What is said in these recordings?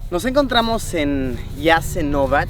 Nos encontramos en Jasenovac,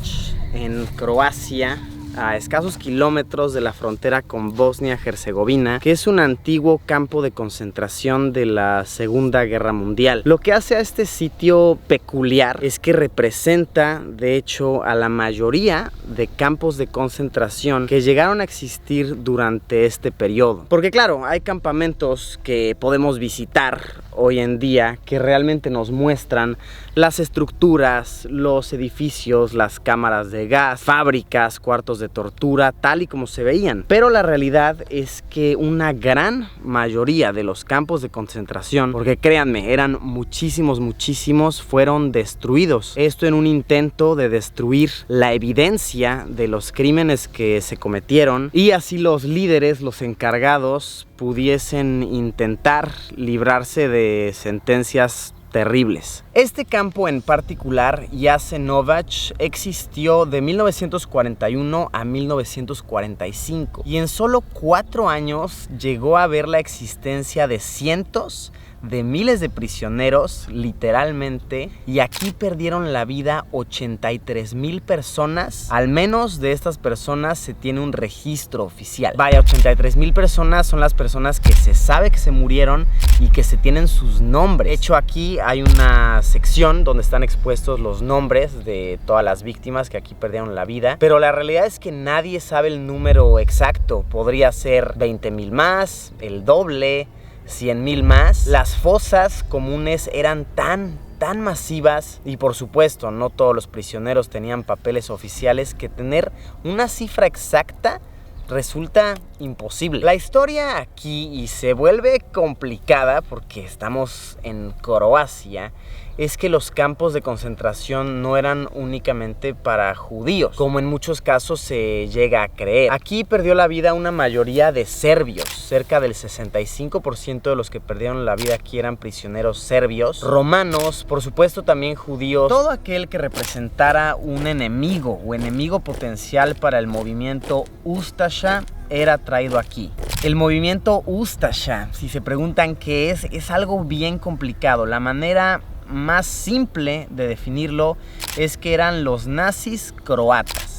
en Croacia, a escasos kilómetros de la frontera con Bosnia-Herzegovina, que es un antiguo campo de concentración de la Segunda Guerra Mundial. Lo que hace a este sitio peculiar es que representa, de hecho, a la mayoría de campos de concentración que llegaron a existir durante este periodo. Porque claro, hay campamentos que podemos visitar hoy en día que realmente nos muestran las estructuras, los edificios, las cámaras de gas, fábricas, cuartos de tortura, tal y como se veían. Pero la realidad es que una gran mayoría de los campos de concentración, porque créanme, eran muchísimos, fueron destruidos. Esto en un intento de destruir la evidencia de los crímenes que se cometieron y así los líderes, los encargados, pudiesen intentar librarse de sentencias terribles. Este campo en particular, Jasenovac, existió de 1941 a 1945 y en solo 4 años llegó a ver la existencia de cientos de miles de prisioneros, literalmente, y aquí perdieron la vida 83,000 personas. Al menos de estas personas se tiene un registro oficial. Vaya, 83,000 personas son las personas que se sabe que se murieron y que se tienen sus nombres. De hecho, aquí hay una sección donde están expuestos los nombres de todas las víctimas que aquí perdieron la vida, pero la realidad es que nadie sabe el número exacto. Podría ser 20,000 más, el doble, 100,000 más. Las fosas comunes eran tan masivas y por supuesto no todos los prisioneros tenían papeles oficiales que tener una cifra exacta resulta imposible. La historia aquí, y se vuelve complicada porque estamos en Croacia, es que los campos de concentración no eran únicamente para judíos, como en muchos casos se llega a creer. Aquí perdió la vida una mayoría de serbios. Cerca del 65% de los que perdieron la vida aquí eran prisioneros serbios, romanos, por supuesto también judíos. Todo aquel que representara un enemigo o enemigo potencial para el movimiento Ustasha era traído aquí. El movimiento Ustasha, si se preguntan qué es algo bien complicado. La manera más simple de definirlo es que eran los nazis croatas.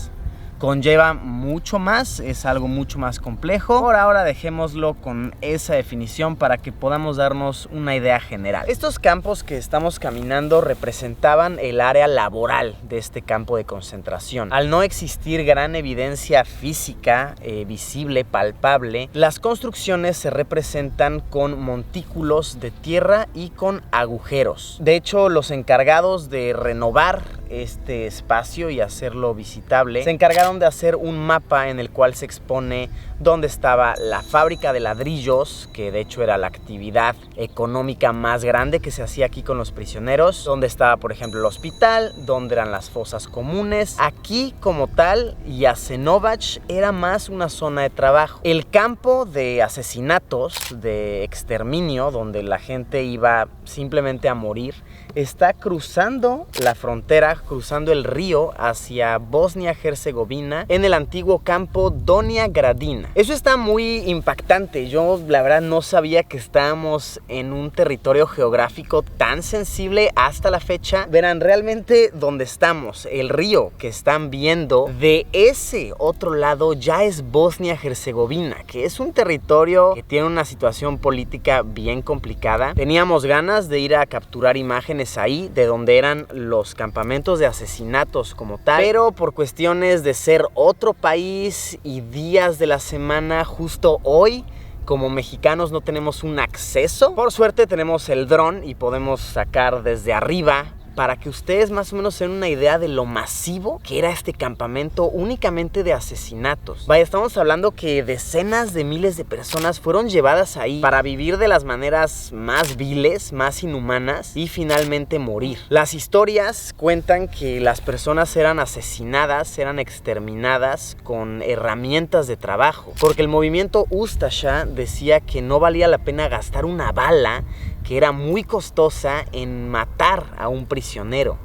Conlleva mucho más, es algo mucho más complejo. Por ahora dejémoslo con esa definición para que podamos darnos una idea general. Estos campos que estamos caminando representaban el área laboral de este campo de concentración. Al no existir gran evidencia física, visible, palpable, las construcciones se representan con montículos de tierra y con agujeros. De hecho, los encargados de renovar este espacio y hacerlo visitable se encargaron de hacer un mapa en el cual se expone dónde estaba la fábrica de ladrillos, que de hecho era la actividad económica más grande que se hacía aquí con los prisioneros, dónde estaba por ejemplo el hospital, dónde eran las fosas comunes. Aquí como tal, Jasenovac era más una zona de trabajo. El campo de asesinatos, de exterminio, donde la gente iba simplemente a morir, está cruzando la frontera, cruzando el río hacia Bosnia-Herzegovina, en el antiguo campo Donja Gradina. Eso está muy impactante. Yo la verdad no sabía que estábamos en un territorio geográfico tan sensible hasta la fecha. Verán, realmente donde estamos, el río que están viendo, de ese otro lado ya es Bosnia-Herzegovina, que es un territorio que tiene una situación política bien complicada. Teníamos ganas de ir a capturar imágenes ahí de donde eran los campamentos de asesinatos como tal, pero por cuestiones de ser otro país y días de la semana, justo hoy como mexicanos no tenemos un acceso. Por suerte tenemos el dron y podemos sacar desde arriba para que ustedes más o menos se den una idea de lo masivo que era este campamento únicamente de asesinatos. Vaya, estamos hablando que decenas de miles de personas fueron llevadas ahí para vivir de las maneras más viles, más inhumanas y finalmente morir. Las historias cuentan que las personas eran asesinadas, eran exterminadas con herramientas de trabajo, porque el movimiento Ustasha decía que no valía la pena gastar una bala que era muy costosa en matar a un prisionero.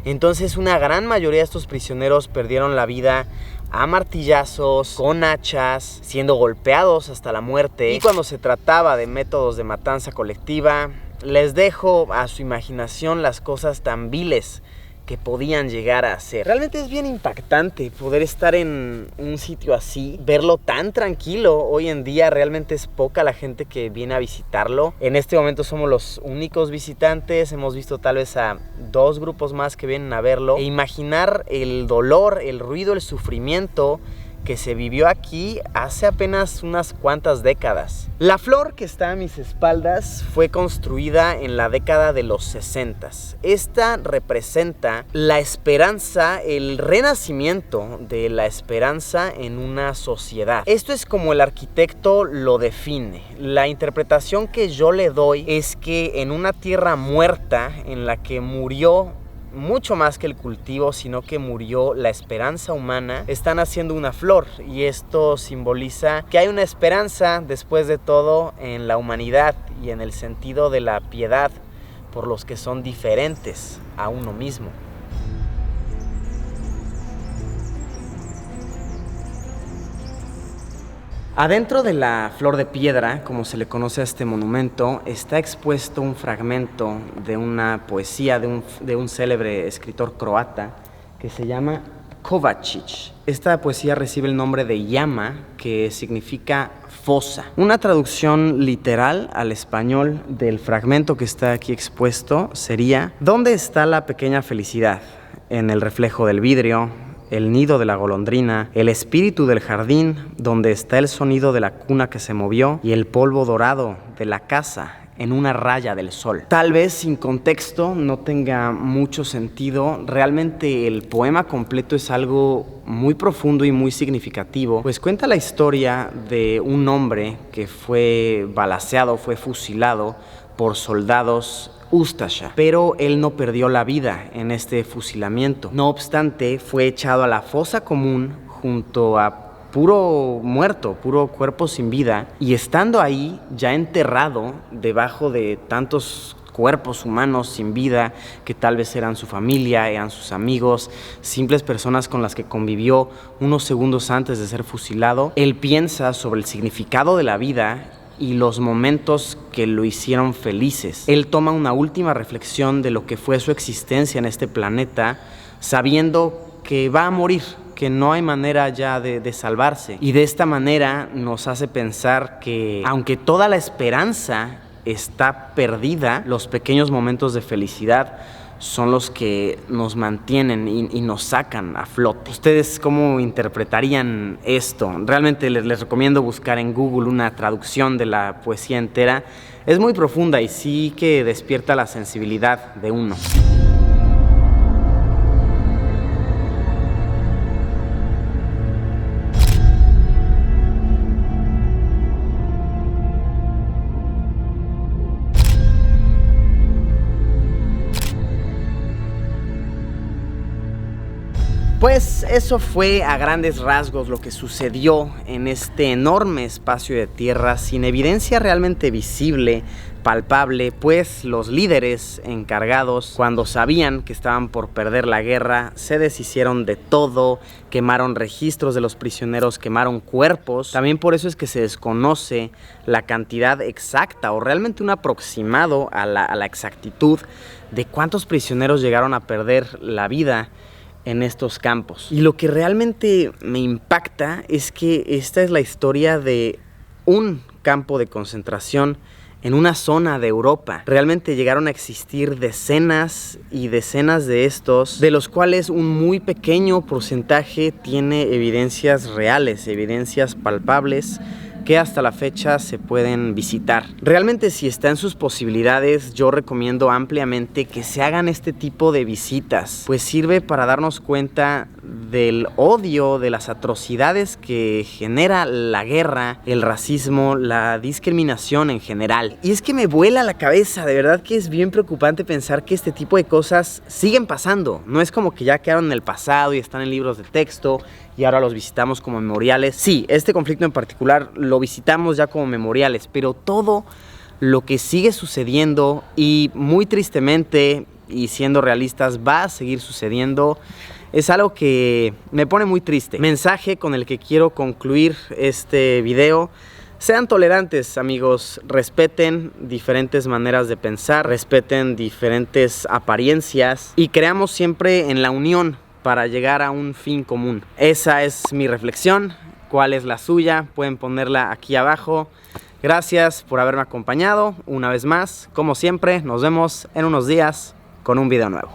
Entonces una gran mayoría de estos prisioneros perdieron la vida a martillazos, con hachas, siendo golpeados hasta la muerte. Y cuando se trataba de métodos de matanza colectiva, les dejo a su imaginación las cosas tan viles que podían llegar a ser. Realmente es bien impactante poder estar en un sitio así, verlo tan tranquilo. Hoy en día realmente es poca la gente que viene a visitarlo. En este momento somos los únicos visitantes, hemos visto tal vez a 2 grupos más que vienen a verlo. E imaginar el dolor, el ruido, el sufrimiento que se vivió aquí hace apenas unas cuantas décadas. La flor que está a mis espaldas fue construida en la década de los 60. Esta representa la esperanza, el renacimiento de la esperanza en una sociedad. Esto es como el arquitecto lo define. La interpretación que yo le doy es que en una tierra muerta en la que murió mucho más que el cultivo, sino que murió la esperanza humana, están haciendo una flor, y esto simboliza que hay una esperanza después de todo en la humanidad y en el sentido de la piedad por los que son diferentes a uno mismo. Adentro de la flor de piedra, como se le conoce a este monumento, está expuesto un fragmento de una poesía de un célebre escritor croata que se llama Kovačić. Esta poesía recibe el nombre de Llama, que significa fosa. Una traducción literal al español del fragmento que está aquí expuesto sería: ¿dónde está la pequeña felicidad? En el reflejo del vidrio, el nido de la golondrina, el espíritu del jardín, donde está el sonido de la cuna que se movió y el polvo dorado de la casa en una raya del sol. Tal vez sin contexto no tenga mucho sentido. Realmente el poema completo es algo muy profundo y muy significativo, pues cuenta la historia de un hombre que fue balaceado, fue fusilado por soldados Ustasha, pero él no perdió la vida en este fusilamiento. No obstante, fue echado a la fosa común junto a puro muerto, puro cuerpo sin vida, y estando ahí, ya enterrado debajo de tantos cuerpos humanos sin vida que tal vez eran su familia, eran sus amigos, simples personas con las que convivió unos segundos antes de ser fusilado, él piensa sobre el significado de la vida y los momentos que lo hicieron felices. Él toma una última reflexión de lo que fue su existencia en este planeta, sabiendo que va a morir, que no hay manera ya de salvarse. Y de esta manera nos hace pensar que, aunque toda la esperanza está perdida, los pequeños momentos de felicidad son los que nos mantienen y nos sacan a flote. ¿Ustedes cómo interpretarían esto? Realmente les recomiendo buscar en Google una traducción de la poesía entera. Es muy profunda y sí que despierta la sensibilidad de uno. Pues eso fue a grandes rasgos lo que sucedió en este enorme espacio de tierra sin evidencia realmente visible, palpable, pues los líderes encargados, cuando sabían que estaban por perder la guerra, se deshicieron de todo, quemaron registros de los prisioneros, quemaron cuerpos. También por eso es que se desconoce la cantidad exacta o realmente un aproximado a la exactitud de cuántos prisioneros llegaron a perder la vida en estos campos. Y lo que realmente me impacta es que esta es la historia de un campo de concentración en una zona de Europa. Realmente llegaron a existir decenas y decenas de estos, de los cuales un muy pequeño porcentaje tiene evidencias reales, evidencias palpables, que hasta la fecha se pueden visitar. Realmente, si está en sus posibilidades, yo recomiendo ampliamente que se hagan este tipo de visitas, pues sirve para darnos cuenta del odio, de las atrocidades que genera la guerra, el racismo, la discriminación en general. Y es que me vuela la cabeza, de verdad que es bien preocupante pensar que este tipo de cosas siguen pasando. No es como que ya quedaron en el pasado y están en libros de texto y ahora los visitamos como memoriales. Sí, este conflicto en particular lo visitamos ya como memoriales, pero todo lo que sigue sucediendo y muy tristemente, y siendo realistas, va a seguir sucediendo, es algo que me pone muy triste. Mensaje con el que quiero concluir este video: Sean tolerantes, amigos, respeten diferentes maneras de pensar, respeten diferentes apariencias y creamos siempre en la unión para llegar a un fin común. Esa es mi reflexión. ¿Cuál es la suya? Pueden ponerla aquí abajo. Gracias por haberme acompañado una vez más. Como siempre, nos vemos en unos días con un video nuevo.